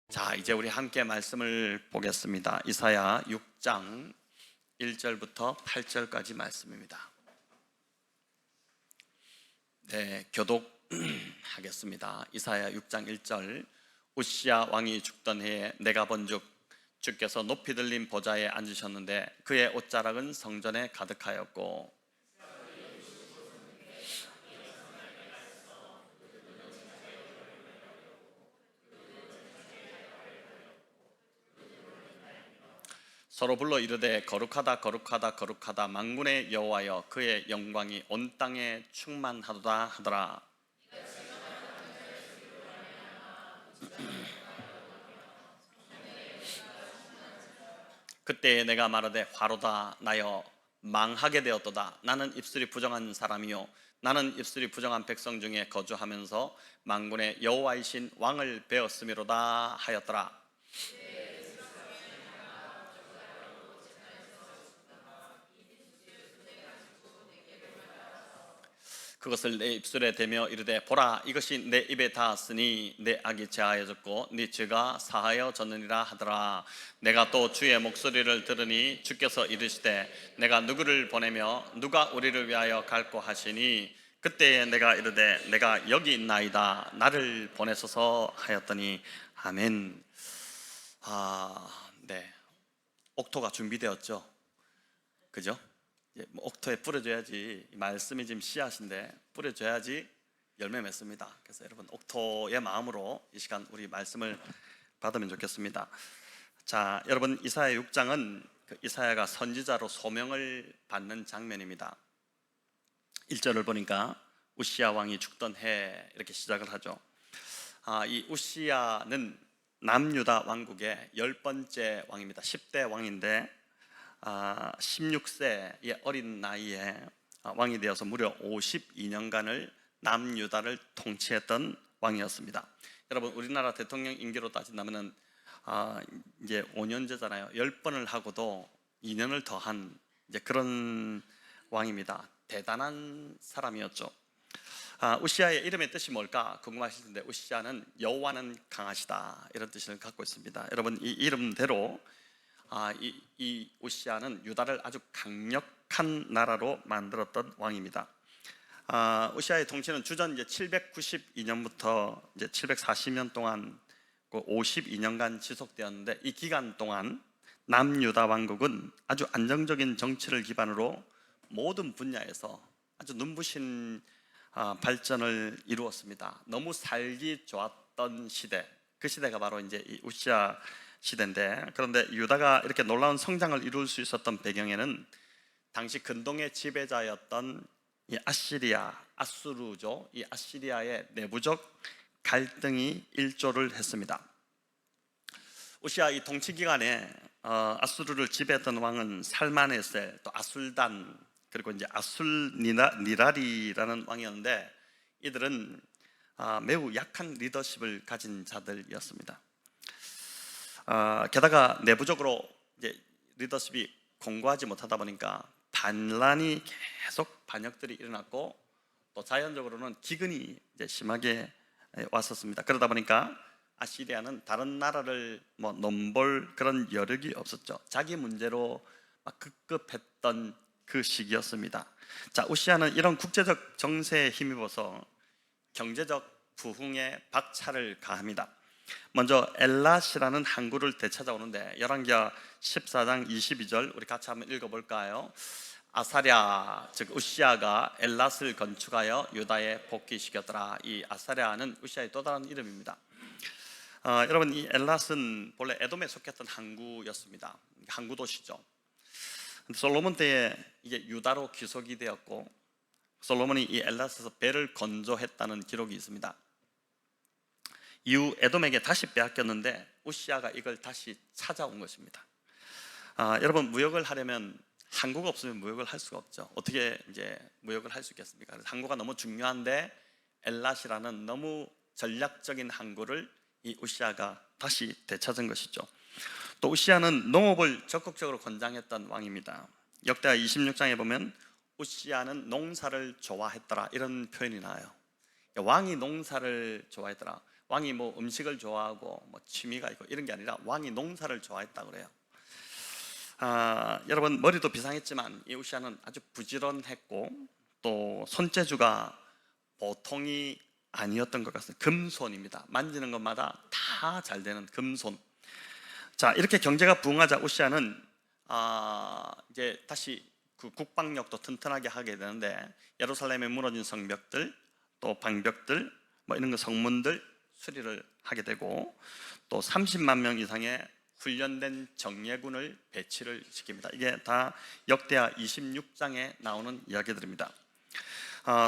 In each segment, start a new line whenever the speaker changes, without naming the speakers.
자, 이제 우리 함께 말씀을 보겠습니다. 이사야 6장 1절부터 8절까지 말씀입니다. 네, 교독하겠습니다. 이사야 6장 1절. 우시야 왕이 죽던 해에 내가 본즉 주께서 높이 들린 보좌에 앉으셨는데 그의 옷자락은 성전에 가득하였고 서로 불러 이르되 거룩하다 거룩하다 거룩하다 만군의 여호와여 그의 영광이 온 땅에 충만하도다 하더라. 그때에 내가 말하되 화로다 나여 망하게 되었도다. 나는 입술이 부정한 사람이요 나는 입술이 부정한 백성 중에 거주하면서 만군의 여호와이신 왕을 배웠음이로다 하였더라. 그것을 내 입술에 대며 이르되 보라 이것이 내 입에 닿았으니 내 악이 제하여졌고 네 죄가 사하여졌느니라 하더라. 내가 또 주의 목소리를 들으니 주께서 이르시되 내가 누구를 보내며 누가 우리를 위하여 갈고 하시니 그때에 내가 이르되 내가 여기 있나이다 나를 보내소서 하였더니 아멘. 네, 옥토가 준비되었죠, 그죠? 옥토에 뿌려줘야지, 말씀이 지금 씨앗인데 뿌려줘야지 열매 맺습니다. 그래서 여러분 옥토의 마음으로 이 시간 우리 말씀을 받으면 좋겠습니다. 자, 여러분 이사야 6장은 이사야가 선지자로 소명을 받는 장면입니다. 1절을 보니까 우시야 왕이 죽던 해 이렇게 시작을 하죠. 이 우시야는 남유다 왕국의 10번째 왕입니다. 10대 왕인데 16세의 어린 나이에 왕이 되어서 무려 52년간을 남유다를 통치했던 왕이었습니다. 여러분 우리나라 대통령 임기로 따진다면 이제 5년제잖아요. 10번을 하고도 2년을 더한 이제 그런 왕입니다. 대단한 사람이었죠. 우시야의 이름의 뜻이 뭘까 궁금하실 텐데 우시야는 여호와는 강하시다 이런 뜻을 갖고 있습니다. 여러분 이 이름대로 이 우시야는 유다를 아주 강력한 나라로 만들었던 왕입니다. 우시야의 통치는 주전 이제 792년부터 이제 740년 동안 52년간 지속되었는데 이 기간 동안 남유다 왕국은 아주 안정적인 정치를 기반으로 모든 분야에서 아주 눈부신 발전을 이루었습니다. 너무 살기 좋았던 시대, 그 시대가 바로 이제 이 우시야 시대인데, 그런데 유다가 이렇게 놀라운 성장을 이룰 수 있었던 배경에는 당시 근동의 지배자였던 이 아수르죠. 이 아시리아의 내부적 갈등이 일조를 했습니다. 우시야 이 통치 기간에 아수르를 지배했던 왕은 살마네셀, 또 아술단, 그리고 이제 아술니라리라는 왕이었는데 이들은 매우 약한 리더십을 가진 자들이었습니다. 게다가 내부적으로 이제 리더십이 공고하지 못하다 보니까 반란이 계속 반역들이 일어났고 또 자연적으로는 기근이 이제 심하게 왔었습니다. 그러다 보니까 아시리아는 다른 나라를 넘볼 그런 여력이 없었죠. 자기 문제로 막 급급했던 그 시기였습니다. 자, 우시야는 이런 국제적 정세에 힘입어서 경제적 부흥에 박차를 가합니다. 먼저 엘랏이라는 항구를 되찾아오는데 열왕기하 14장 22절 우리 같이 한번 읽어볼까요? 아사랴 즉 우시야가 엘랏을 건축하여 유다에 복귀시켰더라. 이 아사랴는 우시야의 또 다른 이름입니다. 여러분 이 엘랏은 본래 에돔에 속했던 항구였습니다. 항구 도시죠. 솔로몬 때에 이게 유다로 귀속이 되었고 솔로몬이 이 엘랏에서 배를 건조했다는 기록이 있습니다. 이후 에돔에게 다시 빼앗겼는데 우시야가 이걸 다시 찾아온 것입니다. 여러분 무역을 하려면 항구가 없으면 무역을 할 수가 없죠. 어떻게 이제 무역을 할 수 있겠습니까? 항구가 너무 중요한데 엘랏이라는 너무 전략적인 항구를 이 우시야가 다시 되찾은 것이죠. 또 우시야는 농업을 적극적으로 권장했던 왕입니다. 역대하 26장에 보면 우시야는 농사를 좋아했더라 이런 표현이 나와요. 왕이 농사를 좋아했더라. 왕이 뭐 음식을 좋아하고 뭐 취미가 있고 이런 게 아니라 왕이 농사를 좋아했다고 그래요. 여러분, 머리도 비상했지만 이 우시아는 아주 부지런했고 또 손재주가 보통이 아니었던 것 같습니다. 금손입니다. 만지는 것마다 다 잘 되는 금손. 자, 이렇게 경제가 부흥하자 우시아는 이제 다시 그 국방력도 튼튼하게 하게 되는데, 예루살렘에 무너진 성벽들, 또 방벽들, 뭐 이런 거 성문들 수리를 하게 되고, 또 30만 명 이상의 훈련된 정예군을 배치를 시킵니다. 이게 다 역대하 26장에 나오는 이야기들입니다.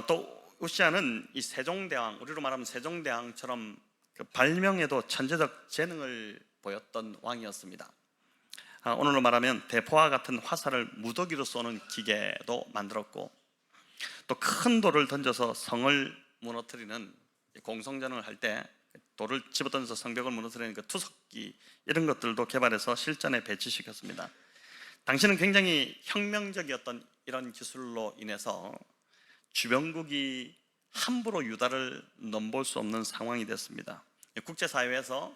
또 우시아는 이 세종대왕, 우리로 말하면 세종대왕처럼 그 발명에도 천재적 재능을 보였던 왕이었습니다. 오늘로 말하면 대포와 같은 화살을 무더기로 쏘는 기계도 만들었고, 또 큰 돌을 던져서 성을 무너뜨리는, 공성전을 할 때 돌을 집어던져서 성벽을 무너뜨리는 그 투석기, 이런 것들도 개발해서 실전에 배치시켰습니다. 당시는 굉장히 혁명적이었던 이런 기술로 인해서 주변국이 함부로 유다를 넘볼 수 없는 상황이 됐습니다. 국제사회에서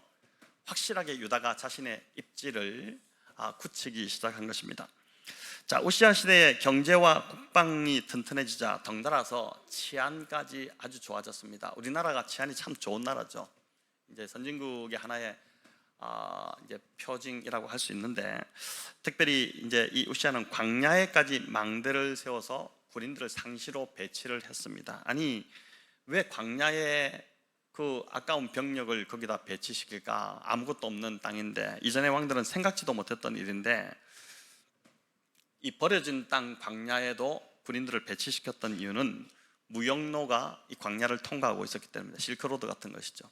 확실하게 유다가 자신의 입지를 굳히기 시작한 것입니다. 자, 우시아 시대의 경제와 국방이 튼튼해지자 덩달아서 치안까지 아주 좋아졌습니다. 우리나라가 치안이 참 좋은 나라죠. 이제 선진국의 하나의 이제 표징이라고 할 수 있는데, 특별히 이제 이 우시아는 광야에까지 망대를 세워서 군인들을 상시로 배치를 했습니다. 아니, 왜 광야에 그 아까운 병력을 거기다 배치시킬까? 아무것도 없는 땅인데, 이전의 왕들은 생각지도 못했던 일인데, 이 버려진 땅 광야에도 군인들을 배치시켰던 이유는 무역로가 이 광야를 통과하고 있었기 때문입니다. 실크로드 같은 것이죠.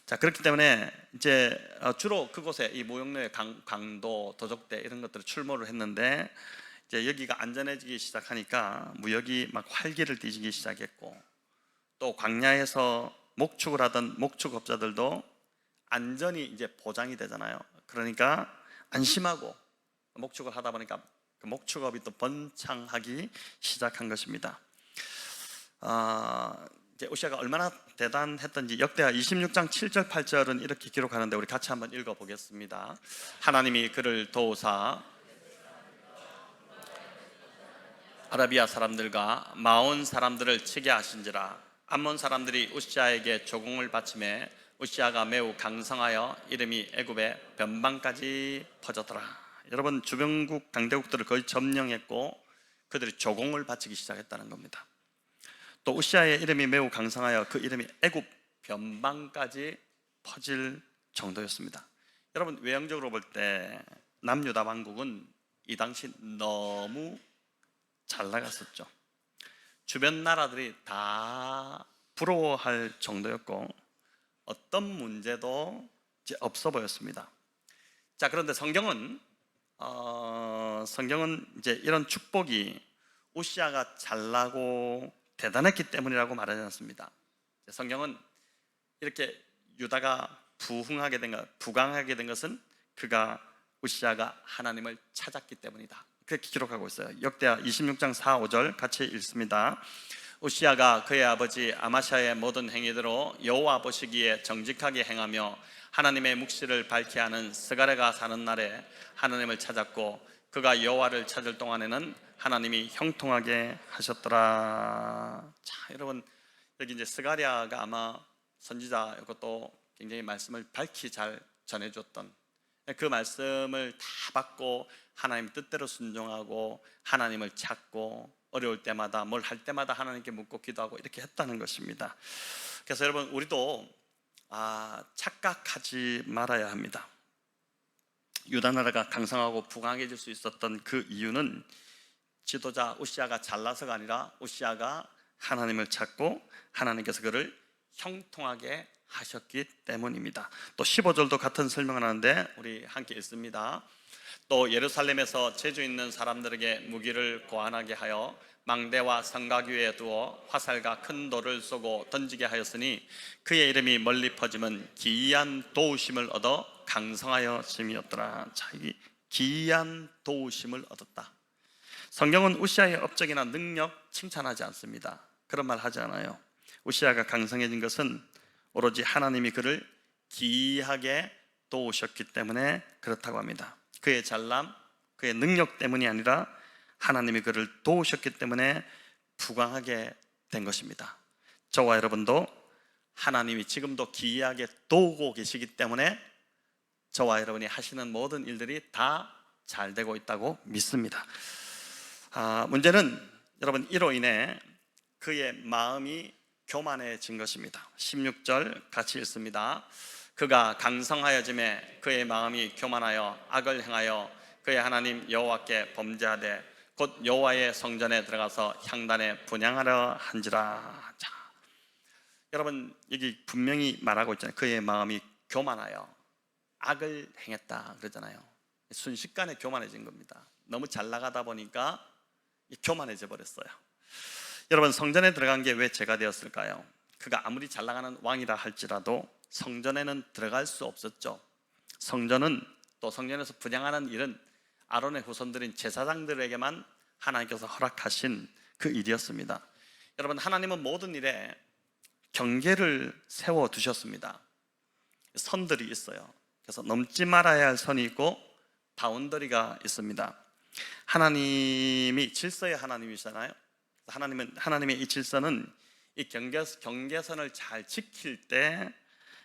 자, 그렇기 때문에 이제 주로 그곳에 이 무역로의 강도, 도적대 이런 것들을 출몰을 했는데, 이제 여기가 안전해지기 시작하니까 무역이 막 활기를 띠기 시작했고, 또 광야에서 목축을 하던 목축업자들도 안전이 이제 보장이 되잖아요. 그러니까 안심하고 목축을 하다 보니까 그 목축업이 또 번창하기 시작한 것입니다. 이제 우시아가 얼마나 대단했던지 역대하 26장 7절 8절은 이렇게 기록하는데, 우리 같이 한번 읽어보겠습니다. 하나님이 그를 도우사 아라비아 사람들과 마온 사람들을 치게 하신지라. 암몬 사람들이 우시아에게 조공을 바치매 우시아가 매우 강성하여 이름이 애굽의 변방까지 퍼졌더라. 여러분, 주변국 강대국들을 거의 점령했고 그들이 조공을 바치기 시작했다는 겁니다. 또 우시아의 이름이 매우 강성하여 그 이름이 애굽 변방까지 퍼질 정도였습니다. 여러분, 외형적으로 볼 때 남유다 왕국은 이 당시 너무 잘 나갔었죠. 주변 나라들이 다 부러워할 정도였고 어떤 문제도 이제 없어 보였습니다. 자, 그런데 성경은 이제 이런 축복이 우시아가 잘나고 대단했기 때문이라고 말하지 않습니다. 성경은 이렇게 유다가 부강하게 된 것은 그가 우시아가 하나님을 찾았기 때문이다, 그렇게 기록하고 있어요. 역대하 26장 4, 5절 같이 읽습니다. 우시아가 그의 아버지 아마샤의 모든 행위대로 여호와 보시기에 정직하게 행하며 하나님의 묵시를 밝히 하는 스가랴가 사는 날에 하나님을 찾았고, 그가 여호와를 찾을 동안에는 하나님이 형통하게 하셨더라. 자, 여러분, 여기 이제 스가랴가 아마 선지자였고 또 굉장히 말씀을 밝히 잘 전해줬던, 그 말씀을 다 받고 하나님 뜻대로 순종하고 하나님을 찾고 어려울 때마다 뭘 할 때마다 하나님께 묻고 기도하고 이렇게 했다는 것입니다. 그래서 여러분, 우리도 착각하지 말아야 합니다. 유다 나라가 강성하고 부강해질 수 있었던 그 이유는 지도자 우시아가 잘나서가 아니라 우시아가 하나님을 찾고 하나님께서 그를 형통하게 하셨기 때문입니다. 또 15절도 같은 설명을 하는데 우리 함께 읽습니다. 또 예루살렘에서 재주 있는 사람들에게 무기를 고안하게 하여 망대와 성곽 위에 두어 화살과 큰 돌을 쏘고 던지게 하였으니 그의 이름이 멀리 퍼지면 기이한 도우심을 얻어 강성하여 짐이었더라. 자, 이 기이한 도우심을 얻었다. 성경은 우시아의 업적이나 능력 칭찬하지 않습니다. 그런 말 하지 않아요. 우시아가 강성해진 것은 오로지 하나님이 그를 기이하게 도우셨기 때문에 그렇다고 합니다. 그의 잘남, 그의 능력 때문이 아니라 하나님이 그를 도우셨기 때문에 부강하게 된 것입니다. 저와 여러분도 하나님이 지금도 기이하게 도우고 계시기 때문에 저와 여러분이 하시는 모든 일들이 다 잘 되고 있다고 믿습니다. 문제는 여러분 이로 인해 그의 마음이 교만해진 것입니다. 16절 같이 읽습니다. 그가 강성하여짐에 그의 마음이 교만하여 악을 행하여 그의 하나님 여호와께 범죄하되 곧 여호와의 성전에 들어가서 향단에 분향하려 한지라. 자, 여러분 여기 분명히 말하고 있잖아요. 그의 마음이 교만하여 악을 행했다 그러잖아요. 순식간에 교만해진 겁니다. 너무 잘 나가다 보니까 교만해져 버렸어요. 여러분 성전에 들어간 게 왜 죄가 되었을까요? 그가 아무리 잘 나가는 왕이라 할지라도 성전에는 들어갈 수 없었죠. 성전은 또 성전에서 분향하는 일은 아론의 후손들인 제사장들에게만 하나님께서 허락하신 그 일이었습니다. 여러분 하나님은 모든 일에 경계를 세워두셨습니다. 선들이 있어요. 그래서 넘지 말아야 할 선이 있고 바운더리가 있습니다. 하나님이 질서의 하나님이잖아요. 하나님의 이 질서는 이 경계선을 잘 지킬 때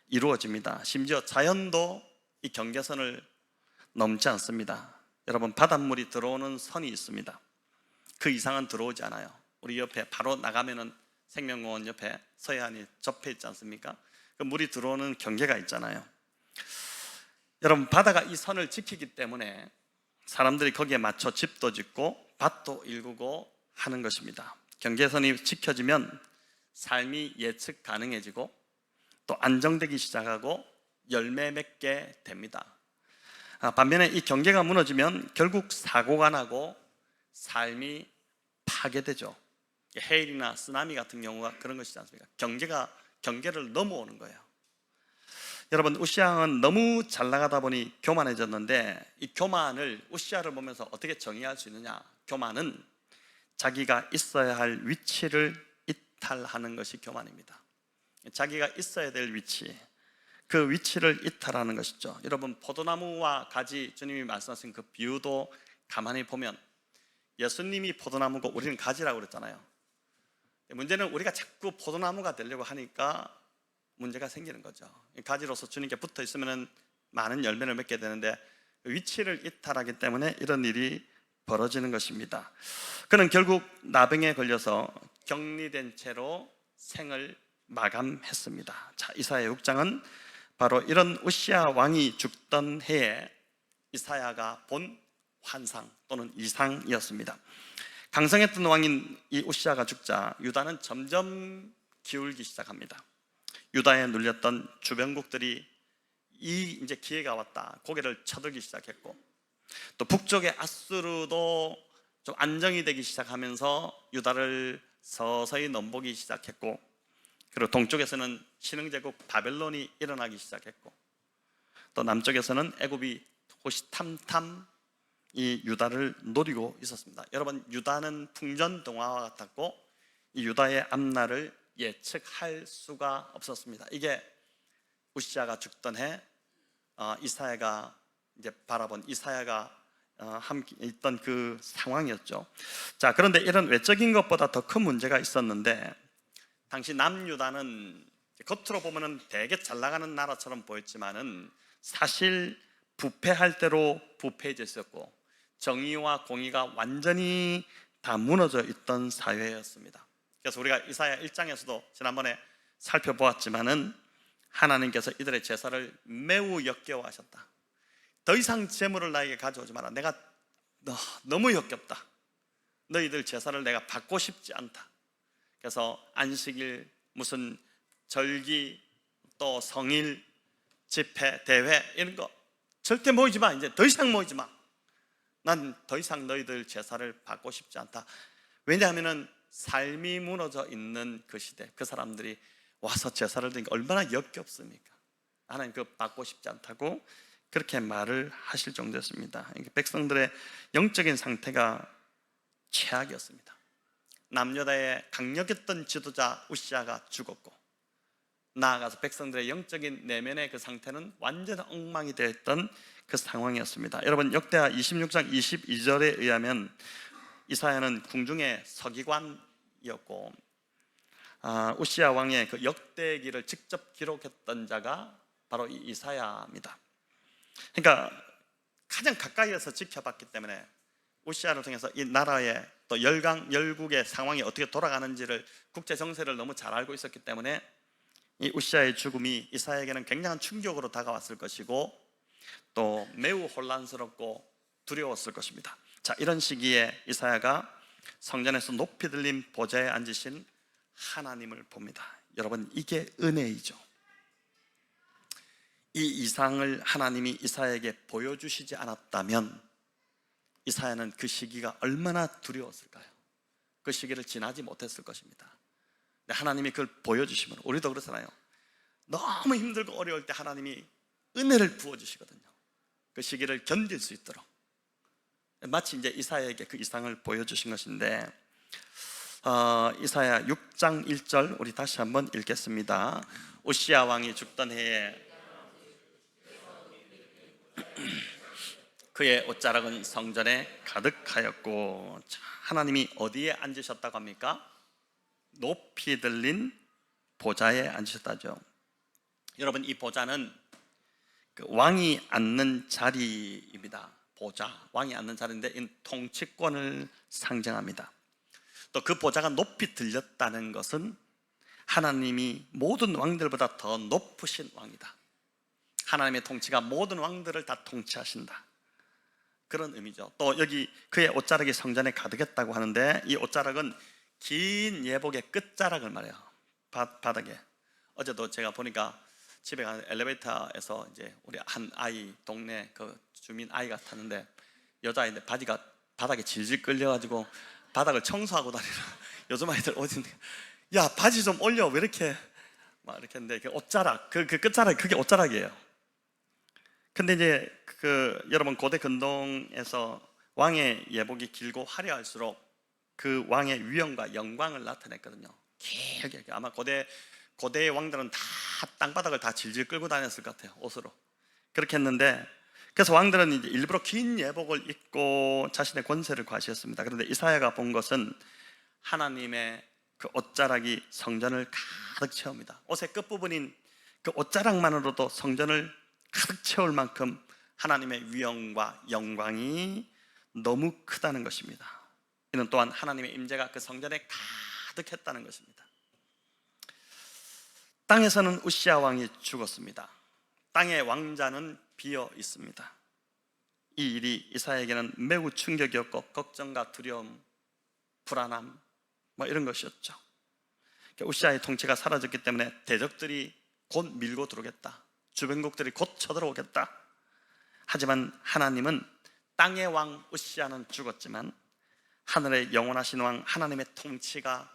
이루어집니다. 심지어 자연도 이 경계선을 넘지 않습니다. 여러분 바닷물이 들어오는 선이 있습니다. 그 이상은 들어오지 않아요. 우리 옆에 바로 나가면은 생명공원 옆에 서해안이 접해 있지 않습니까? 그 물이 들어오는 경계가 있잖아요. 여러분 바다가 이 선을 지키기 때문에 사람들이 거기에 맞춰 집도 짓고 밭도 일구고 하는 것입니다. 경계선이 지켜지면 삶이 예측 가능해지고 또 안정되기 시작하고 열매 맺게 됩니다. 반면에 이 경계가 무너지면 결국 사고가 나고 삶이 파괴되죠. 해일이나 쓰나미 같은 경우가 그런 것이지 않습니까? 경계를 넘어오는 거예요. 여러분 우시아 왕은 너무 잘 나가다 보니 교만해졌는데 이 교만을 우시아를 보면서 어떻게 정의할 수 있느냐? 교만은 자기가 있어야 할 위치를 이탈하는 것이 교만입니다. 자기가 있어야 될 위치, 그 위치를 이탈하는 것이죠. 여러분 포도나무와 가지, 주님이 말씀하신 그 비유도 가만히 보면 예수님이 포도나무고 우리는 가지라고 그랬잖아요. 문제는 우리가 자꾸 포도나무가 되려고 하니까 문제가 생기는 거죠. 가지로서 주님께 붙어 있으면 많은 열매를 맺게 되는데 위치를 이탈하기 때문에 이런 일이 벌어지는 것입니다. 그는 결국 나병에 걸려서 격리된 채로 생을 마감했습니다. 자, 이사야 6장은 바로 이런 우시아 왕이 죽던 해에 이사야가 본 환상 또는 이상이었습니다. 강성했던 왕인 이 우시아가 죽자 유다는 점점 기울기 시작합니다. 유다에 눌렸던 주변국들이 이제 기회가 왔다 고개를 쳐들기 시작했고 또 북쪽의 아수르도 좀 안정이 되기 시작하면서 유다를 서서히 넘보기 시작했고 그리고 동쪽에서는 신흥제국 바벨론이 일어나기 시작했고 또 남쪽에서는 애굽이 호시탐탐 이 유다를 노리고 있었습니다. 여러분 유다는 풍전등화와 같았고 이 유다의 앞날을 예측할 수가 없었습니다. 이게 우시아가 죽던 해 이사야가 이제 바라본 이사야가 함께 있던 그 상황이었죠. 자, 그런데 이런 외적인 것보다 더 큰 문제가 있었는데 당시 남유다는 겉으로 보면은 되게 잘 나가는 나라처럼 보였지만은 사실 부패할 대로 부패해져 있었고 정의와 공의가 완전히 다 무너져 있던 사회였습니다. 그래서 우리가 이사야 1장에서도 지난번에 살펴보았지만은 하나님께서 이들의 제사를 매우 역겨워하셨다. 더 이상 재물을 나에게 가져오지 마라. 내가 너무 역겹다. 너희들 제사를 내가 받고 싶지 않다. 그래서 안식일, 무슨 절기, 또 성일, 집회, 대회 이런 거 절대 모이지 마. 이제 더 이상 모이지 마. 난 더 이상 너희들 제사를 받고 싶지 않다. 왜냐하면은 삶이 무너져 있는 그 시대, 그 사람들이 와서 제사를 드리니까 얼마나 역겹습니까? 하나님 그거 받고 싶지 않다고 그렇게 말을 하실 정도였습니다. 백성들의 영적인 상태가 최악이었습니다. 남유다의 강력했던 지도자 우시아가 죽었고 나아가서 백성들의 영적인 내면의 그 상태는 완전 엉망이 되었던 그 상황이었습니다. 여러분, 역대하 26장 22절에 의하면 이사야는 궁중의 서기관이었고 우시야 왕의 그 역대기를 직접 기록했던 자가 바로 이 이사야입니다. 그러니까 가장 가까이에서 지켜봤기 때문에 우시야를 통해서 이 나라의 또 열국의 상황이 어떻게 돌아가는지를, 국제 정세를 너무 잘 알고 있었기 때문에 이 우시야의 죽음이 이사야에게는 굉장한 충격으로 다가왔을 것이고 또 매우 혼란스럽고 두려웠을 것입니다. 자, 이런 시기에 이사야가 성전에서 높이 들린 보좌에 앉으신 하나님을 봅니다. 여러분, 이게 은혜이죠. 이 이상을 하나님이 이사야에게 보여주시지 않았다면 이사야는 그 시기가 얼마나 두려웠을까요? 그 시기를 지나지 못했을 것입니다. 하나님이 그걸 보여주시면, 우리도 그렇잖아요. 너무 힘들고 어려울 때 하나님이 은혜를 부어주시거든요. 그 시기를 견딜 수 있도록. 마치 이제 이사야에게 그 이상을 보여주신 것인데, 이사야 6장 1절 우리 다시 한번 읽겠습니다. 우시야 왕이 죽던 해에 그의 옷자락은 성전에 가득하였고, 하나님이 어디에 앉으셨다고 합니까? 높이 들린 보좌에 앉으셨다죠. 여러분, 이 보좌는 그 왕이 앉는 자리입니다. 보좌, 왕이 앉는 자리인데 이 통치권을 상징합니다. 또 그 보좌가 높이 들렸다는 것은 하나님이 모든 왕들보다 더 높으신 왕이다. 하나님의 통치가 모든 왕들을 다 통치하신다, 그런 의미죠. 또 여기 그의 옷자락이 성전에 가득했다고 하는데, 이 옷자락은 긴 예복의 끝자락을 말해요. 바닥에. 어제도 제가 보니까 집에 가는 엘리베이터에서 이제 우리 한 아이, 동네 그 주민 아이가 탔는데 여자아이인데 바지가 바닥에 질질 끌려가지고 바닥을 청소하고 다니는 요즘 아이들 어딘데, 야 바지 좀 올려, 왜 이렇게 막 이렇게 했는데, 그 옷자락, 그 끝자락, 그게 옷자락이에요. 근데 이제 여러분, 고대 근동에서 왕의 예복이 길고 화려할수록 그 왕의 위엄과 영광을 나타냈거든요. 길게. 아마 고대의 왕들은 다 땅바닥을 다 질질 끌고 다녔을 것 같아요, 옷으로. 그렇게 했는데, 그래서 왕들은 이제 일부러 긴 예복을 입고 자신의 권세를 과시했습니다. 그런데 이사야가 본 것은 하나님의 그 옷자락이 성전을 가득 채웁니다. 옷의 끝부분인 그 옷자락만으로도 성전을 가득 채울 만큼 하나님의 위엄과 영광이 너무 크다는 것입니다. 이는 또한 하나님의 임재가 그 성전에 가득했다는 것입니다. 땅에서는 우시야 왕이 죽었습니다. 땅의 왕자는 비어 있습니다. 이 일이 이사야에게는 매우 충격이었고 걱정과 두려움, 불안함 이런 것이었죠. 우시야의 통치가 사라졌기 때문에 대적들이 곧 밀고 들어오겠다, 주변국들이 곧 쳐들어오겠다. 하지만 하나님은, 땅의 왕 우시야는 죽었지만 하늘의 영원하신 왕 하나님의 통치가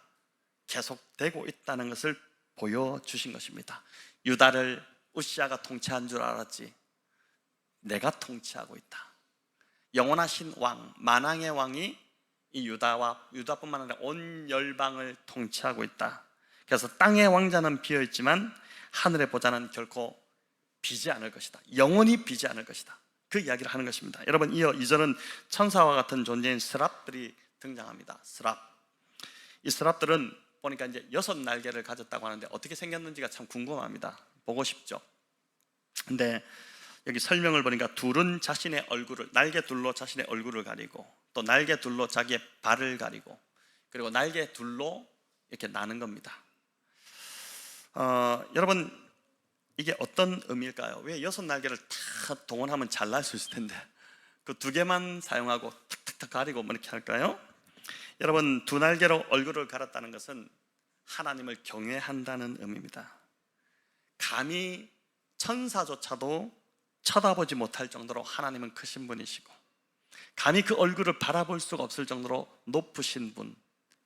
계속되고 있다는 것을 보여주신 것입니다. 유다를 우시야가 통치한 줄 알았지, 내가 통치하고 있다. 영원하신 왕, 만왕의 왕이 이 유다뿐만 아니라 온 열방을 통치하고 있다. 그래서 땅의 왕자는 비어있지만 하늘의 보좌는 결코 비지 않을 것이다. 영원히 비지 않을 것이다. 그 이야기를 하는 것입니다. 여러분, 이어 2절은 천사와 같은 존재인 스랍들이 등장합니다. 스랍. 이 스랍들은 보니까 이제 6날개를 가졌다고 하는데 어떻게 생겼는지가 참 궁금합니다. 보고 싶죠. 근데 여기 설명을 보니까 둘은 자신의 얼굴을, 날개 둘로 자신의 얼굴을 가리고, 또 날개 둘로 자기의 발을 가리고, 그리고 날개 둘로 이렇게 나는 겁니다. 여러분, 이게 어떤 의미일까요? 왜 6날개를 다 동원하면 잘 날 수 있을 텐데 그 2개만 사용하고 탁탁탁 가리고 이렇게 할까요? 여러분, 2날개로 얼굴을 갈았다는 것은 하나님을 경외한다는 의미입니다. 감히 천사조차도 쳐다보지 못할 정도로 하나님은 크신 분이시고, 감히 그 얼굴을 바라볼 수가 없을 정도로 높으신 분,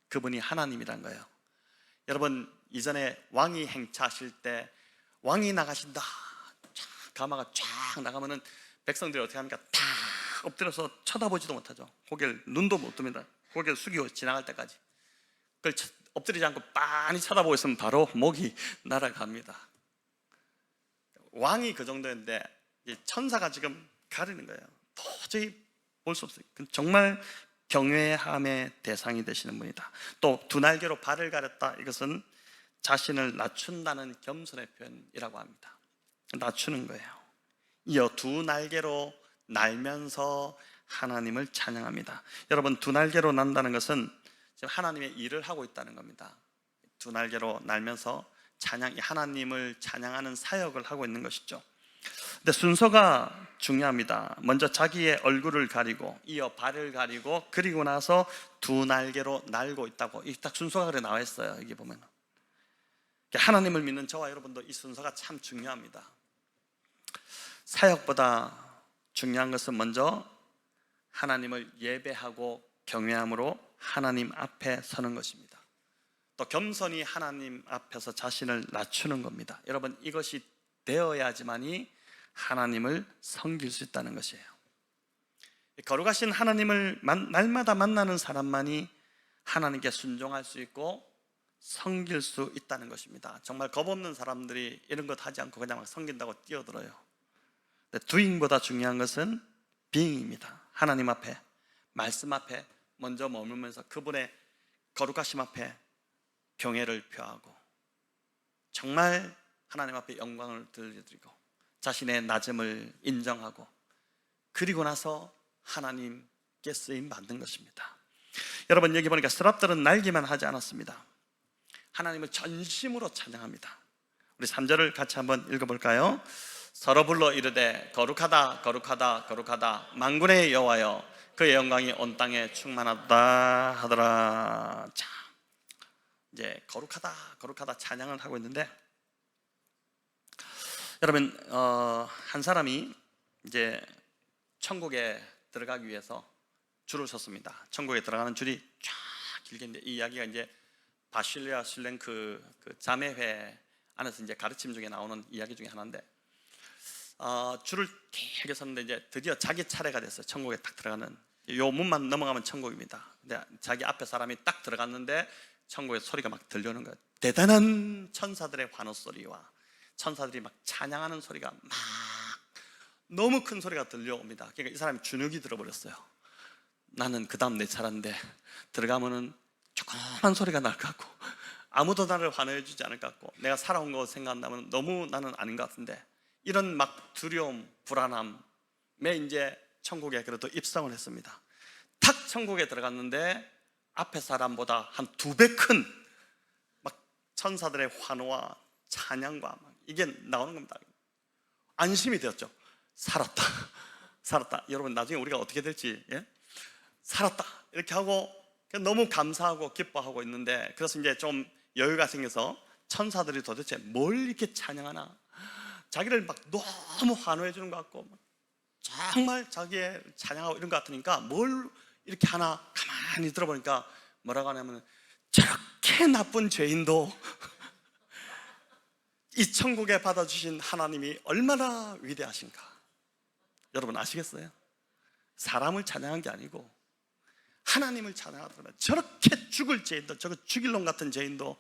그분이 하나님이란 거예요. 여러분, 이전에 왕이 행차하실 때 왕이 나가신다, 가마가 쫙 나가면은 백성들이 어떻게 합니까? 다 엎드려서 쳐다보지도 못하죠. 고개를, 눈도 못 뜹니다. 고개를 숙이고 지나갈 때까지. 그걸 엎드리지 않고 빤히 쳐다보고 있으면 바로 목이 날아갑니다. 왕이 그 정도였는데 이 천사가 지금 가리는 거예요. 도저히 볼 수 없어요. 정말 경외함의 대상이 되시는 분이다. 또 두 날개로 발을 가렸다. 이것은 자신을 낮춘다는 겸손의 표현이라고 합니다. 낮추는 거예요. 이어 두 날개로 날면서 하나님을 찬양합니다. 여러분, 두 날개로 난다는 것은 지금 하나님의 일을 하고 있다는 겁니다. 두 날개로 날면서 하나님을 찬양하는 사역을 하고 있는 것이죠. 근데 순서가 중요합니다. 먼저 자기의 얼굴을 가리고, 이어 발을 가리고, 그리고 나서 두 날개로 날고 있다고. 이 딱 순서가 그래 나와 있어요. 여기 보면 하나님을 믿는 저와 여러분도 이 순서가 참 중요합니다. 사역보다 중요한 것은 먼저 하나님을 예배하고 경외함으로 하나님 앞에 서는 것입니다. 또 겸손히 하나님 앞에서 자신을 낮추는 겁니다. 여러분, 이것이 되어야지만이 하나님을 섬길 수 있다는 것이에요. 거룩하신 하나님을 날마다 만나는 사람만이 하나님께 순종할 수 있고 섬길 수 있다는 것입니다. 정말 겁없는 사람들이 이런 것 하지 않고 그냥 막 섬긴다고 뛰어들어요. doing보다 중요한 것은 being입니다. 하나님 앞에, 말씀 앞에 먼저 머물면서 그분의 거룩하심 앞에 경외를 표하고 정말 하나님 앞에 영광을 들려드리고 자신의 낮음을 인정하고 그리고 나서 하나님께 쓰임 받는 것입니다. 여러분, 여기 보니까 스랍들은 날기만 하지 않았습니다. 하나님을 전심으로 찬양합니다. 우리 3절을 같이 한번 읽어볼까요? 서로 불러 이르되 거룩하다 거룩하다 거룩하다 만군의 여호와여 그의 영광이 온 땅에 충만하다 하더라. 자, 이제 거룩하다 거룩하다 찬양을 하고 있는데, 여러분, 한 사람이 이제 천국에 들어가기 위해서 줄을 섰습니다. 천국에 들어가는 줄이 쫙 길게 있는데, 이 이야기가 이제 바실리아 실랭 그 자매회 안에서 이제 가르침 중에 나오는 이야기 중에 하나인데, 줄을 길게 섰는데 이제 드디어 자기 차례가 됐어요. 천국에 딱 들어가는, 요 문만 넘어가면 천국입니다. 근데 자기 앞에 사람이 딱 들어갔는데 천국의 소리가 막 들려오는 거예요. 대단한 천사들의 환호 소리와 천사들이 막 찬양하는 소리가 막 너무 큰 소리가 들려옵니다. 그러니까 이 사람이 주눅이 들어버렸어요. 나는 그 다음 내 차례인데 들어가면은 조그만 소리가 날 것 같고 아무도 나를 환호해 주지 않을 것 같고 내가 살아온 거 생각한다면 너무 나는 아닌 것 같은데, 이런 막 두려움, 불안함에 이제 천국에 그래도 입성을 했습니다. 탁 천국에 들어갔는데 앞에 사람보다 한 2배 큰 막 천사들의 환호와 찬양과 막 이게 나오는 겁니다. 안심이 되었죠. 살았다, 살았다. 여러분, 나중에 우리가 어떻게 될지, 살았다 이렇게 하고 너무 감사하고 기뻐하고 있는데, 그래서 이제 좀 여유가 생겨서 천사들이 도대체 뭘 이렇게 찬양하나, 자기를 막 너무 환호해 주는 것 같고 정말 자기의 찬양하고 이런 것 같으니까 뭘 이렇게 하나 가만히 들어보니까 뭐라고 하냐면, 저렇게 나쁜 죄인도 이 천국에 받아주신 하나님이 얼마나 위대하신가. 여러분 아시겠어요? 사람을 찬양한 게 아니고 하나님을 찬양하더라면 저렇게 죽을 죄인도, 저거 죽일 놈 같은 죄인도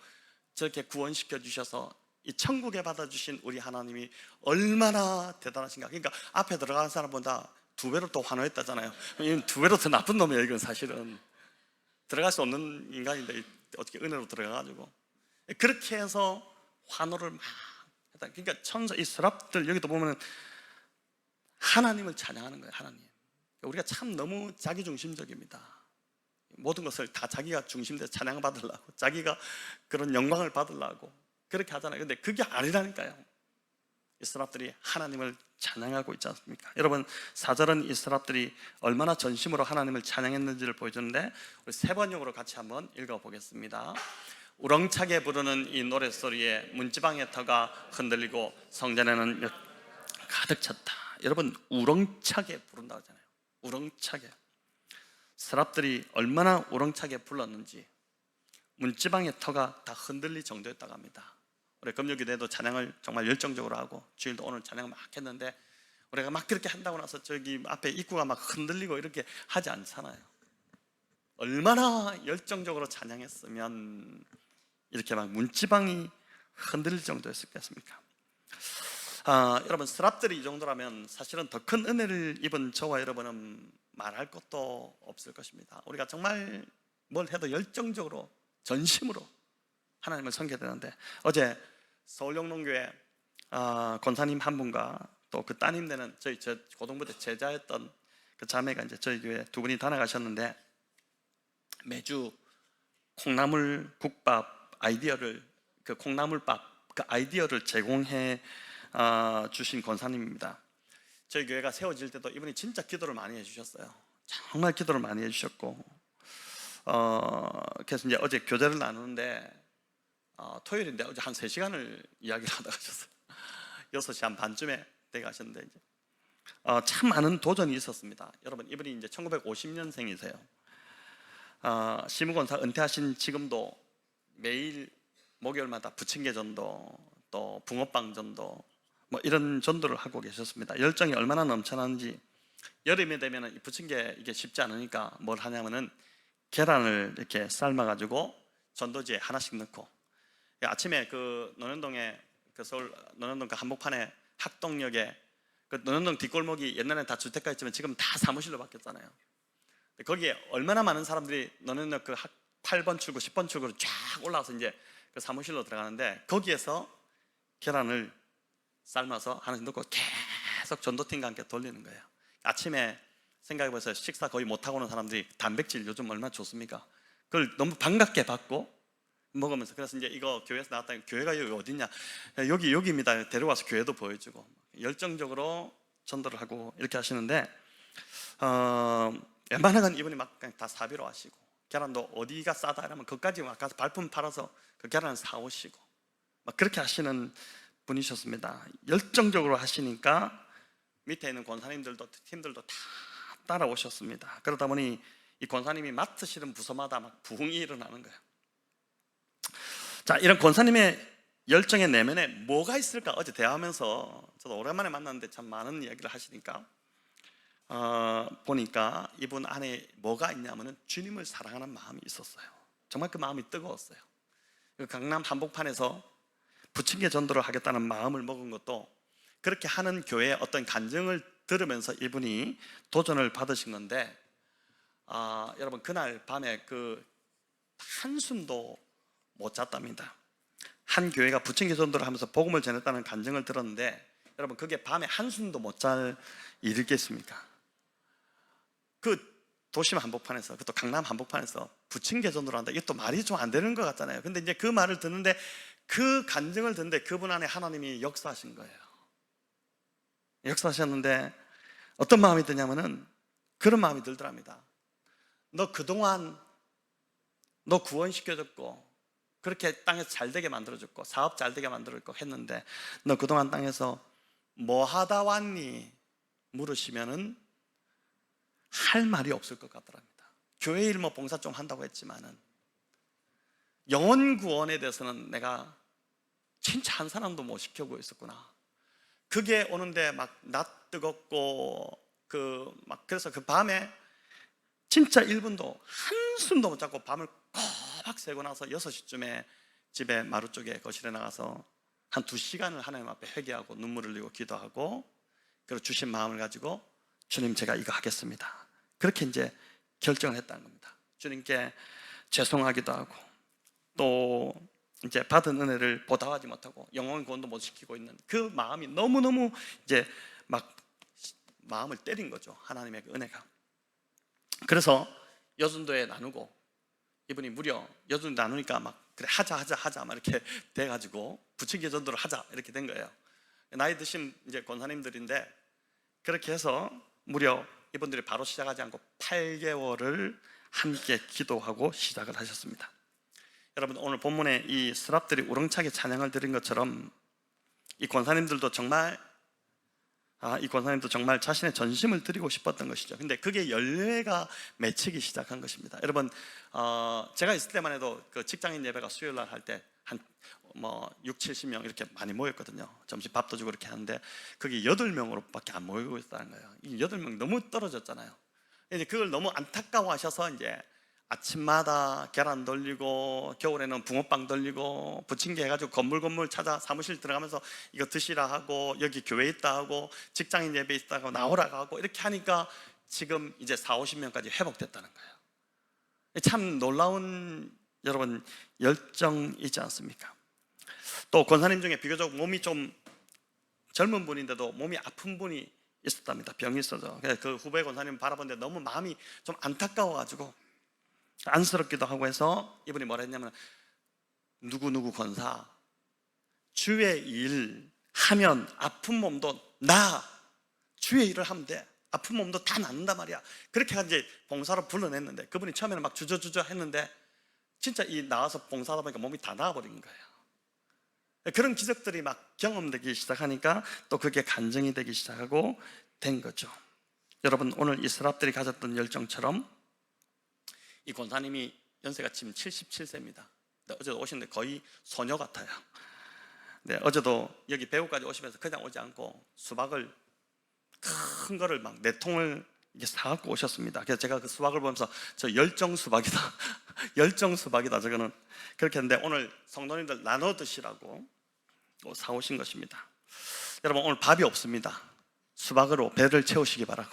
저렇게 구원시켜 주셔서 이 천국에 받아주신 우리 하나님이 얼마나 대단하신가. 그러니까 앞에 들어간 사람보다 2배로 또 환호했다잖아요. 2배로 더 나쁜 놈이에요. 이건 사실은 들어갈 수 없는 인간인데 어떻게 은혜로 들어가가지고 그렇게 해서 환호를 막 했다. 그러니까 천사, 이 스랍들 여기도 보면 하나님을 찬양하는 거예요. 하나님. 우리가 참 너무 자기중심적입니다. 모든 것을 다 자기가 중심돼서 찬양받으려고, 자기가 그런 영광을 받으려고 그렇게 하잖아요. 근데 그게 아니라니까요. 이 스랍들이 하나님을 찬양하고 있지 않습니까? 여러분, 4절은 이 스랍들이 얼마나 전심으로 하나님을 찬양했는지를 보여주는데, 우리 세 번역으로 같이 한번 읽어보겠습니다. 우렁차게 부르는 이 노랫소리에 문지방의 터가 흔들리고 성전에는 가득 찼다. 여러분, 우렁차게 부른다고 하잖아요. 우렁차게. 스랍들이 얼마나 우렁차게 불렀는지 문지방의 터가 다 흔들릴 정도였다고 합니다. 우리 금요기도에도 찬양을 정말 열정적으로 하고, 주일도 오늘 찬양 막 했는데 우리가 막 그렇게 한다고 나서 저기 앞에 입구가 막 흔들리고 이렇게 하지 않잖아요. 얼마나 열정적으로 찬양했으면 이렇게 막 문지방이 흔들릴 정도였겠습니까? 여러분 스랍들이 이 정도라면 사실은 더 큰 은혜를 입은 저와 여러분은 말할 것도 없을 것입니다. 우리가 정말 뭘 해도 열정적으로 전심으로 하나님을 섬겨야 되는데, 어제 서울영농교회 권사님 한 분과 또 그 따님 되는 저희 고등부 때 제자였던 그 자매가 이제 저희 교회 두 분이 다녀가셨는데, 매주 콩나물 국밥 아이디어를, 그 콩나물밥 그 아이디어를 제공해 주신 권사님입니다. 저희 교회가 세워질 때도 이분이 진짜 기도를 많이 해주셨어요. 정말 기도를 많이 해주셨고, 그래서 이제 어제 교제를 나누는데 토요일인데 어제 한 3시간을 이야기를 하다 가셨어요. 6시 한 반쯤에 돼 가셨는데, 이제 참 많은 도전이 있었습니다. 여러분, 이분이 이제 1950년생이세요. 시무권사 은퇴하신 지금도 매일 목요일마다 부침개 전도, 또 붕어빵 전도, 뭐 이런 전도를 하고 계셨습니다. 열정이 얼마나 넘쳐나는지, 여름이 되면 이 부침개 이게 쉽지 않으니까 뭘 하냐면은 계란을 이렇게 삶아가지고 전도지에 하나씩 넣고, 아침에 그 논현동에, 그 서울 논현동 그 한복판에 학동역에 그 논현동 뒷골목이 옛날에 다 주택가 있지만 지금 다 사무실로 바뀌었잖아요. 거기에 얼마나 많은 사람들이 논현역 그 8번 출구, 10번 출구로 쫙 올라와서 이제 그 사무실로 들어가는데, 거기에서 계란을 삶아서 하나씩 넣고 계속 전도팀과 함께 돌리는 거예요. 아침에 생각해보세요. 식사 거의 못하고 오는 사람들이 단백질 요즘 얼마나 좋습니까? 그걸 너무 반갑게 받고 먹으면서, 그래서 이제 이거 교회에서 나왔다니, 교회가 여기 어디냐, 여기입니다. 데려와서 교회도 보여주고 열정적으로 전도를 하고 이렇게 하시는데, 웬만한 이분이 막 그냥 다 사비로 하시고, 계란도 어디가 싸다 이러면 그까지 막 가서 발품 팔아서 그 계란을 사오시고 막 그렇게 하시는 분이셨습니다. 열정적으로 하시니까 밑에 있는 권사님들도 팀들도 다 따라오셨습니다. 그러다 보니 이 권사님이 맡으시는 부서마다 막 부흥이 일어나는 거예요. 자, 이런 권사님의 열정의 내면에 뭐가 있을까? 어제 대화하면서 저도 오랜만에 만났는데 참 많은 이야기를 하시니까 보니까 이분 안에 뭐가 있냐면은 주님을 사랑하는 마음이 있었어요. 정말 그 마음이 뜨거웠어요. 그 강남 한복판에서 부침개 전도를 하겠다는 마음을 먹은 것도 그렇게 하는 교회의 어떤 간증을 들으면서 이분이 도전을 받으신 건데, 여러분, 그날 밤에 그 한숨도 못 잤답니다. 한 교회가 부침개 전도를 하면서 복음을 전했다는 간증을 들었는데, 여러분, 그게 밤에 한숨도 못 잘 일이겠습니까? 그 도심 한복판에서, 그것도 강남 한복판에서 부침개 전도를 한다, 이것도 말이 좀 안 되는 것 같잖아요. 근데 이제 그 말을 듣는데, 그 간증을 듣는데 그분 안에 하나님이 역사하신 거예요. 역사하셨는데 어떤 마음이 드냐면은 그런 마음이 들더랍니다. 너 그동안 너 구원시켜줬고 그렇게 땅에서 잘되게 만들어줬고 사업 잘되게 만들어줬고 했는데, 너 그동안 땅에서 뭐 하다 왔니? 물으시면은 할 말이 없을 것 같더랍니다. 교회 일 뭐 봉사 좀 한다고 했지만은 영혼 구원에 대해서는 내가 진짜 한 사람도 못 시켜보고 있었구나. 그게 오는데 막 낯 뜨겁고 그래서 그 밤에 진짜 1분도 한숨도 못 자고 밤을 꼬박 새고 나서 6시쯤에 집에 마루 쪽에 거실에 나가서 한 2시간을 하나님 앞에 회개하고 눈물을 흘리고 기도하고, 그리고 주신 마음을 가지고 주님, 제가 이거 하겠습니다. 그렇게 이제 결정을 했다는 겁니다. 주님께 죄송하기도 하고, 또 이제 받은 은혜를 보답하지 못하고 영혼 구원도 못 시키고 있는 그 마음이 너무너무 이제 막 마음을 때린 거죠, 하나님의 그 은혜가. 그래서 여전도에 나누고, 이분이 무려 여전도 나누니까 막 그래 하자 막 이렇게 돼가지고 부침개 전도를 하자 이렇게 된 거예요. 나이 드신 이제 권사님들인데, 그렇게 해서 무려 이분들이 바로 시작하지 않고 8개월을 함께 기도하고 시작을 하셨습니다. 여러분, 오늘 본문에 이 스랍들이 우렁차게 찬양을 드린 것처럼 이 권사님들도 정말 자신의 전심을 드리고 싶었던 것이죠. 근데 그게 열매가 맺히기 시작한 것입니다. 여러분, 제가 있을 때만 해도 그 직장인 예배가 수요일 날 할 때 한 6, 70명 이렇게 많이 모였거든요. 점심 밥도 주고 이렇게 하는데 그게 8명으로밖에 안 모이고 있다는 거예요. 이 8명 너무 떨어졌잖아요. 이제 그걸 너무 안타까워하셔서 이제 아침마다 계란 돌리고 겨울에는 붕어빵 돌리고 부침개 해가지고 건물 찾아 사무실 들어가면서 이거 드시라 하고 여기 교회 있다 하고 직장인 예배 있다고 나오라고 하고 이렇게 하니까 지금 이제 40-50명까지 회복됐다는 거예요. 참 놀라운 여러분 열정이지 않습니까? 또 권사님 중에 비교적 몸이 좀 젊은 분인데도 몸이 아픈 분이 있었답니다. 병이 있어서. 그 후배 권사님 바라보는데 너무 마음이 좀 안타까워가지고 안쓰럽기도 하고 해서 이분이 뭐라 했냐면, 누구누구 권사 주의 일 하면 아픈 몸도 나 주의 일을 하면 돼. 아픈 몸도 다 낫는단 말이야. 그렇게 이제 봉사로 불러냈는데, 그분이 처음에는 막 주저주저 했는데 진짜 이 나와서 봉사하다 보니까 몸이 다 나아버린 거예요. 그런 기적들이 막 경험되기 시작하니까 또 그게 간증이 되기 시작하고 된 거죠. 여러분, 오늘 이 스랍들이 가졌던 열정처럼 이 권사님이 연세가 지금 77세입니다. 어제도 오시는데 거의 소녀 같아요. 네, 어제도 여기 배우까지 오시면서 그냥 오지 않고 수박을 큰 거를 막 4통을 이게 사갖고 오셨습니다. 그래서 제가 그 수박을 보면서 저 열정 수박이다 열정 수박이다 저거는, 그렇게 했는데 오늘 성도님들 나눠 드시라고 사오신 것입니다. 여러분, 오늘 밥이 없습니다. 수박으로 배를 채우시기 바라고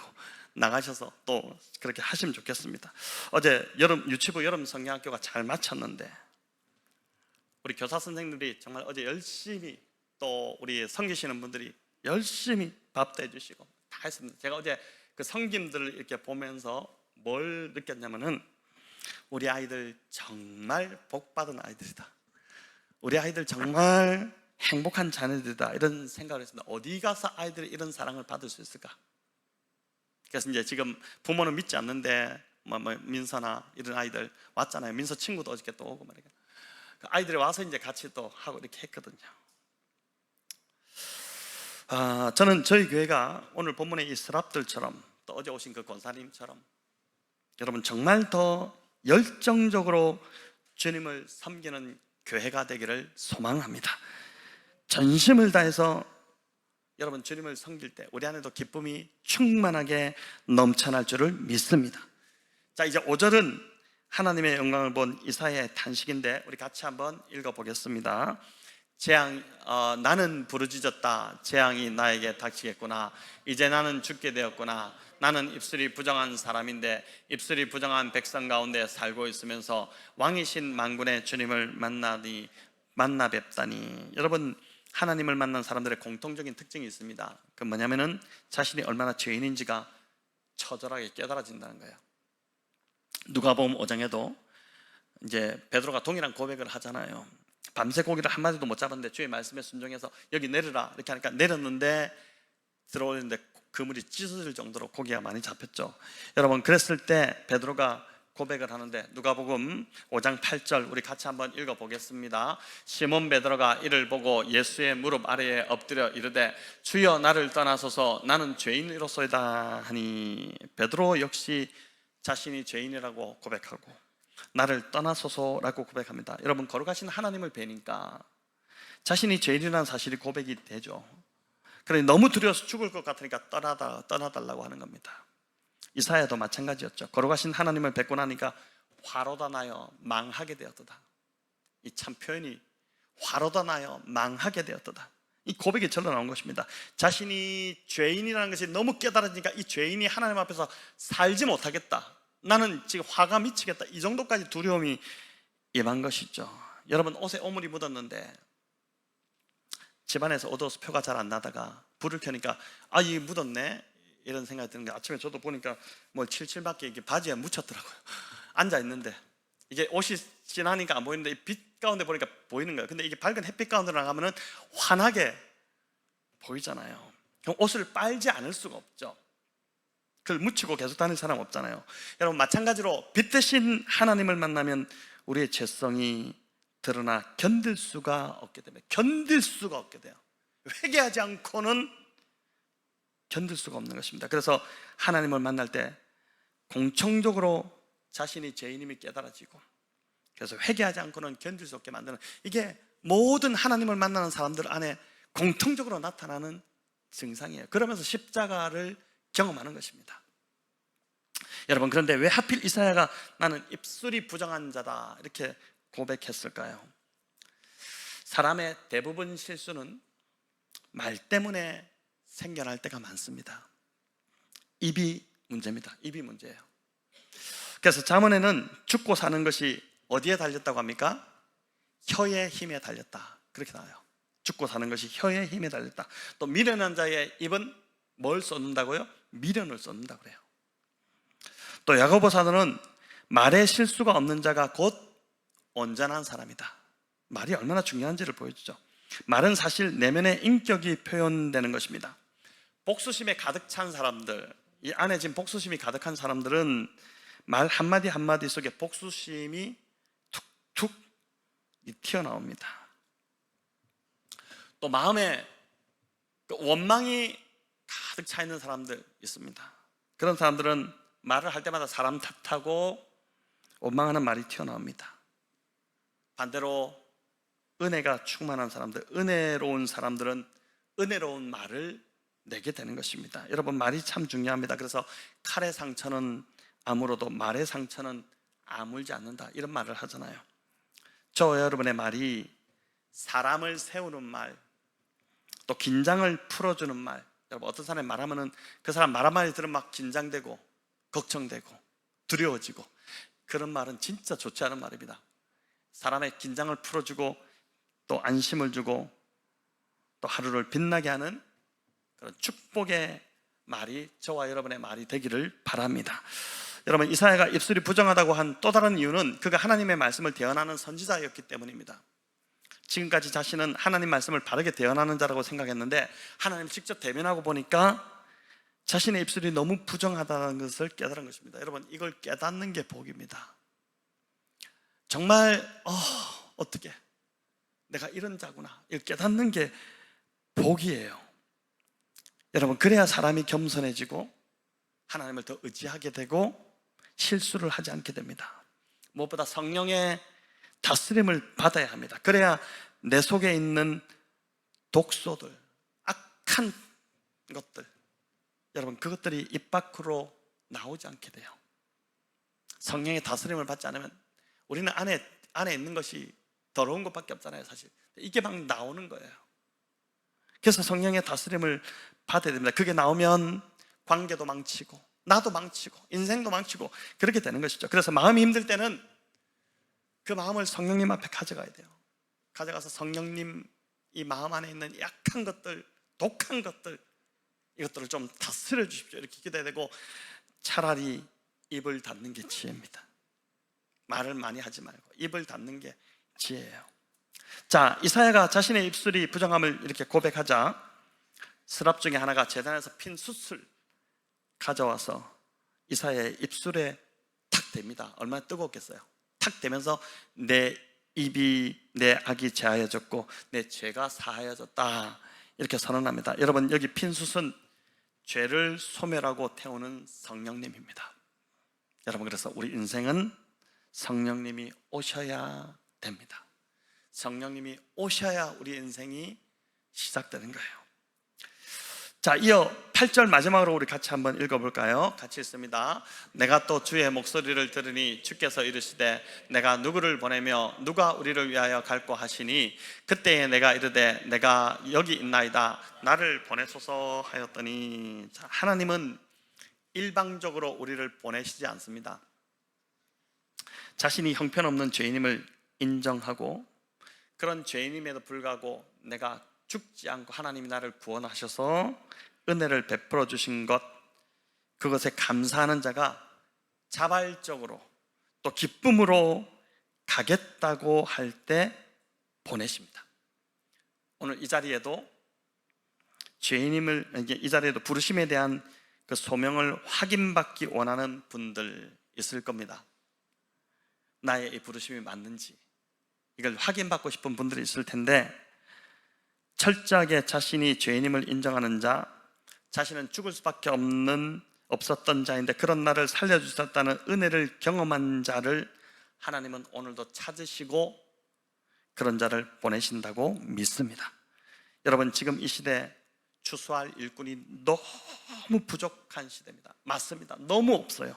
나가셔서 또 그렇게 하시면 좋겠습니다. 어제 유치부 여름 성경학교가 잘 마쳤는데 우리 교사 선생님들이 정말 어제 열심히, 또 우리 섬기시는 분들이 열심히 밥도 해주시고 다 했습니다. 제가 어제 그 섬김들을 이렇게 보면서 뭘 느꼈냐면은, 우리 아이들 정말 복받은 아이들이다, 우리 아이들 정말 행복한 자녀들이다, 이런 생각을 했습니다. 어디 가서 아이들이 이런 사랑을 받을 수 있을까? 그래서 이제 지금 부모는 믿지 않는데 민서나 이런 아이들 왔잖아요. 민서 친구도 어저께 또 오고 말이야. 아이들이 와서 이제 같이 또 하고 이렇게 했거든요. 저는 저희 교회가 오늘 본문의 이 스랍들처럼, 또 어제 오신 그 권사님처럼 여러분 정말 더 열정적으로 주님을 섬기는 교회가 되기를 소망합니다. 전심을 다해서 여러분 주님을 섬길 때 우리 안에도 기쁨이 충만하게 넘쳐날 줄을 믿습니다. 자, 이제 5절은 하나님의 영광을 본 이사야의 탄식인데 우리 같이 한번 읽어보겠습니다. 나는 부르짖었다. 재앙이 나에게 닥치겠구나. 이제 나는 죽게 되었구나. 나는 입술이 부정한 사람인데 입술이 부정한 백성 가운데 살고 있으면서 왕이신 만군의 주님을 만나 뵙다니. 여러분, 하나님을 만난 사람들의 공통적인 특징이 있습니다. 그 뭐냐면은 자신이 얼마나 죄인인지가 처절하게 깨달아진다는 거예요. 누가복음 5장에도 이제 베드로가 동일한 고백을 하잖아요. 밤새 고기를 한 마리도 못 잡았는데 주의 말씀에 순종해서 여기 내려라 이렇게 하니까 내렸는데 들어오는데 그물이 찢어질 정도로 고기가 많이 잡혔죠. 여러분, 그랬을 때 베드로가 고백을 하는데 누가복음 5장 8절 우리 같이 한번 읽어보겠습니다. 시몬 베드로가 이를 보고 예수의 무릎 아래에 엎드려 이르되 주여 나를 떠나소서 나는 죄인으로소이다 하니. 베드로 역시 자신이 죄인이라고 고백하고 나를 떠나소서라고 고백합니다. 여러분, 거룩하신 하나님을 뵈니까 자신이 죄인이라는 사실이 고백이 되죠. 그러니 너무 두려워서 죽을 것 같으니까 떠나달라고 하는 겁니다. 이사야도 마찬가지였죠. 거룩하신 하나님을 뵙고 나니까 화로다 나여 망하게 되었도다. 이 참 표현이 화로다 나여 망하게 되었도다. 이 고백이 절로 나온 것입니다. 자신이 죄인이라는 것이 너무 깨달아지니까 이 죄인이 하나님 앞에서 살지 못하겠다, 나는 지금 화가 미치겠다, 이 정도까지 두려움이 임한 것이죠. 여러분, 옷에 오물이 묻었는데 집안에서 어두워서 표가 잘 안 나다가 불을 켜니까 이게 묻었네 이런 생각이 드는 게, 아침에 저도 보니까 뭘 칠칠밖에 이게 바지에 묻혔더라고요. 앉아 있는데 이게 옷이 진하니까 안 보이는데 빛 가운데 보니까 보이는 거예요. 근데 이게 밝은 햇빛 가운데 나가면은 환하게 보이잖아요. 그럼 옷을 빨지 않을 수가 없죠. 그걸 묻히고 계속 다닐 사람 없잖아요. 여러분, 마찬가지로 빛 대신 하나님을 만나면 우리의 죄성이 드러나 견딜 수가 없게 됩니다. 견딜 수가 없게 돼요. 회개하지 않고는 견딜 수가 없는 것입니다. 그래서 하나님을 만날 때 공통적으로 자신이 죄인임이 깨달아지고, 그래서 회개하지 않고는 견딜 수 없게 만드는, 이게 모든 하나님을 만나는 사람들 안에 공통적으로 나타나는 증상이에요. 그러면서 십자가를 경험하는 것입니다. 여러분, 그런데 왜 하필 이사야가 나는 입술이 부정한 자다 이렇게 고백했을까요? 사람의 대부분 실수는 말 때문에 생겨날 때가 많습니다. 입이 문제입니다. 입이 문제예요. 그래서 잠언에는 죽고 사는 것이 어디에 달렸다고 합니까? 혀의 힘에 달렸다, 그렇게 나와요. 죽고 사는 것이 혀의 힘에 달렸다. 또 미련한 자의 입은 뭘 쏟는다고요? 미련을 쏟는다고 그래요. 또 야고보서는 말에 실수가 없는 자가 곧 온전한 사람이다. 말이 얼마나 중요한지를 보여주죠. 말은 사실 내면의 인격이 표현되는 것입니다. 복수심에 가득 찬 사람들, 이 안에 지금 복수심이 가득한 사람들은 말 한마디 한마디 속에 복수심이 툭툭 튀어나옵니다. 또 마음에 원망이 가득 차 있는 사람들 있습니다. 그런 사람들은 말을 할 때마다 사람 탓하고 원망하는 말이 튀어나옵니다. 반대로 은혜가 충만한 사람들, 은혜로운 사람들은 은혜로운 말을 내게 되는 것입니다. 여러분, 말이 참 중요합니다. 그래서 칼의 상처는 아물어도 말의 상처는 아물지 않는다, 이런 말을 하잖아요. 저와 여러분의 말이 사람을 세우는 말, 또 긴장을 풀어주는 말. 여러분, 어떤 사람이 말하면은 그 사람 말 한마디 들으면 막 긴장되고 걱정되고 두려워지고, 그런 말은 진짜 좋지 않은 말입니다. 사람의 긴장을 풀어주고 또 안심을 주고 또 하루를 빛나게 하는 그런 축복의 말이 저와 여러분의 말이 되기를 바랍니다. 여러분, 이사야가 입술이 부정하다고 한 또 다른 이유는 그가 하나님의 말씀을 대언하는 선지자였기 때문입니다. 지금까지 자신은 하나님 말씀을 바르게 대언하는 자라고 생각했는데 하나님 직접 대면하고 보니까 자신의 입술이 너무 부정하다는 것을 깨달은 것입니다. 여러분, 이걸 깨닫는 게 복입니다. 정말 어떻게 내가 이런 자구나, 이걸 깨닫는 게 복이에요. 여러분, 그래야 사람이 겸손해지고 하나님을 더 의지하게 되고 실수를 하지 않게 됩니다. 무엇보다 성령의 다스림을 받아야 합니다. 그래야 내 속에 있는 독소들, 악한 것들, 여러분, 그것들이 입 밖으로 나오지 않게 돼요. 성령의 다스림을 받지 않으면 우리는 안에 있는 것이 더러운 것밖에 없잖아요, 사실. 이게 막 나오는 거예요. 그래서 성령의 다스림을 받아야 됩니다. 그게 나오면 관계도 망치고 나도 망치고 인생도 망치고 그렇게 되는 것이죠. 그래서 마음이 힘들 때는 그 마음을 성령님 앞에 가져가야 돼요. 가져가서 성령님, 이 마음 안에 있는 약한 것들, 독한 것들, 이것들을 좀 다스려 주십시오, 이렇게 기도해야 되고, 차라리 입을 닫는 게 지혜입니다. 말을 많이 하지 말고 입을 닫는 게 지혜예요. 자, 이사야가 자신의 입술이 부정함을 이렇게 고백하자 스랍 중에 하나가 제단에서 핀 숯을 가져와서 이사야의 입술에 탁 댑니다. 얼마나 뜨겁겠어요. 탁 대면서 내 입이, 내 악이 제하여졌고 내 죄가 사하여졌다, 이렇게 선언합니다. 여러분, 여기 핀 숯은 죄를 소멸하고 태우는 성령님입니다. 여러분, 그래서 우리 인생은 성령님이 오셔야 됩니다. 성령님이 오셔야 우리 인생이 시작되는 거예요. 자, 이어 8절 마지막으로 우리 같이 한번 읽어볼까요? 같이 읽습니다. 내가 또 주의 목소리를 들으니 주께서 이르시되 내가 누구를 보내며 누가 우리를 위하여 갈고 하시니 그때에 내가 이르되 내가 여기 있나이다, 나를 보내소서 하였더니. 자, 하나님은 일방적으로 우리를 보내시지 않습니다. 자신이 형편없는 죄인임을 인정하고 그런 죄인임에도 불구하고 내가 죽지 않고 하나님이 나를 구원하셔서 은혜를 베풀어 주신 것, 그것에 감사하는 자가 자발적으로 또 기쁨으로 가겠다고 할 때 보내십니다. 오늘 이 자리에도 죄인임을, 이 자리에도 부르심에 대한 그 소명을 확인받기 원하는 분들 있을 겁니다. 나의 이 부르심이 맞는지 이걸 확인받고 싶은 분들이 있을 텐데, 철저하게 자신이 죄인임을 인정하는 자, 자신은 죽을 수밖에 없었던 자인데 그런 나를 살려주셨다는 은혜를 경험한 자를 하나님은 오늘도 찾으시고 그런 자를 보내신다고 믿습니다. 여러분, 지금 이 시대 추수할 일꾼이 너무 부족한 시대입니다. 맞습니다. 너무 없어요.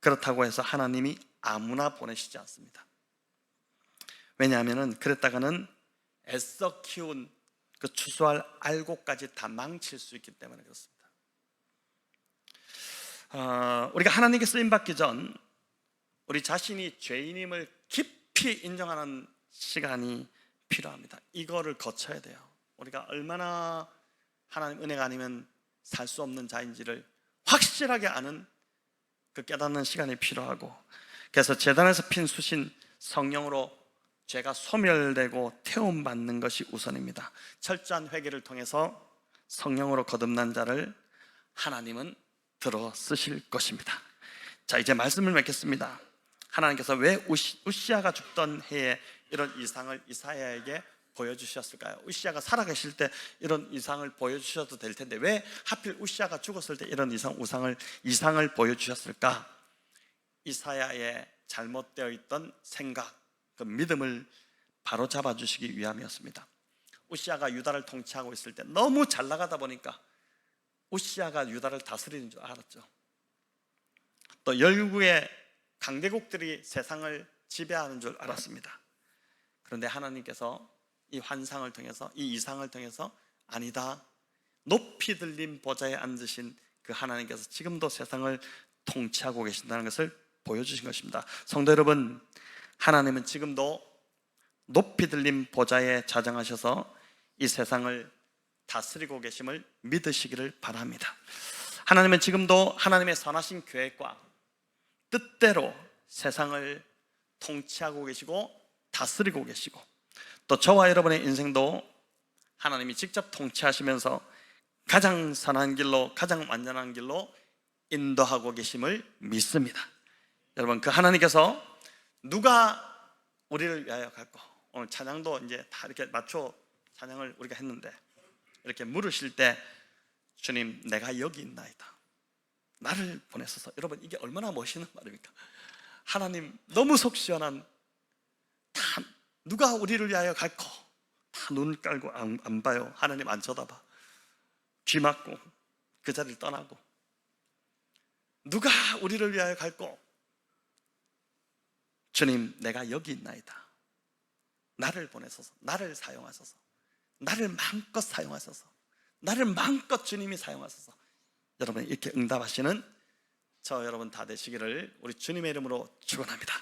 그렇다고 해서 하나님이 아무나 보내시지 않습니다. 왜냐하면 그랬다가는 애써 키운 그 추수할 알곡까지 다 망칠 수 있기 때문에 그렇습니다. 우리가 하나님께 쓰임받기 전 우리 자신이 죄인임을 깊이 인정하는 시간이 필요합니다. 이거를 거쳐야 돼요. 우리가 얼마나 하나님 은혜가 아니면 살 수 없는 자인지를 확실하게 아는 그 깨닫는 시간이 필요하고, 그래서 제단에서 핀 수신 성령으로 죄가 소멸되고 태움받는 것이 우선입니다. 철저한 회개를 통해서 성령으로 거듭난 자를 하나님은 들어 쓰실 것입니다. 자, 이제 말씀을 맺겠습니다. 하나님께서 왜 우시아가 죽던 해에 이런 이상을 이사야에게 보여주셨을까요? 우시아가 살아계실 때 이런 이상을 보여주셔도 될 텐데 왜 하필 우시아가 죽었을 때 이런 이상을 보여주셨을까? 이사야의 잘못되어 있던 생각, 그 믿음을 바로 잡아주시기 위함이었습니다. 우시아가 유다를 통치하고 있을 때 너무 잘 나가다 보니까 우시아가 유다를 다스리는 줄 알았죠. 또 열국의 강대국들이 세상을 지배하는 줄 알았습니다. 그런데 하나님께서 이 환상을 통해서, 이 이상을 통해서 아니다, 높이 들린 보좌에 앉으신 그 하나님께서 지금도 세상을 통치하고 계신다는 것을 보여주신 것입니다. 성도 여러분, 하나님은 지금도 높이 들린 보좌에 자정하셔서 이 세상을 다스리고 계심을 믿으시기를 바랍니다. 하나님은 지금도 하나님의 선하신 계획과 뜻대로 세상을 통치하고 계시고 다스리고 계시고, 또 저와 여러분의 인생도 하나님이 직접 통치하시면서 가장 선한 길로, 가장 완전한 길로 인도하고 계심을 믿습니다. 여러분, 그 하나님께서 누가 우리를 위하여 갈고, 오늘 찬양도 이제 다 이렇게 맞춰 찬양을 우리가 했는데 이렇게 물으실 때 주님 내가 여기 있나이다, 나를 보내소서. 여러분, 이게 얼마나 멋있는 말입니까? 하나님 너무 속 시원한, 다 누가 우리를 위하여 갈고, 다 눈을 깔고 안 봐요. 하나님 안 쳐다봐. 귀 막고 그 자리를 떠나고, 누가 우리를 위하여 갈고, 주님 내가 여기 있나이다, 나를 보내소서, 나를 사용하소서, 나를 마음껏 사용하소서, 나를 마음껏 주님이 사용하소서. 여러분, 이렇게 응답하시는 저 여러분 다 되시기를 우리 주님의 이름으로 축원합니다.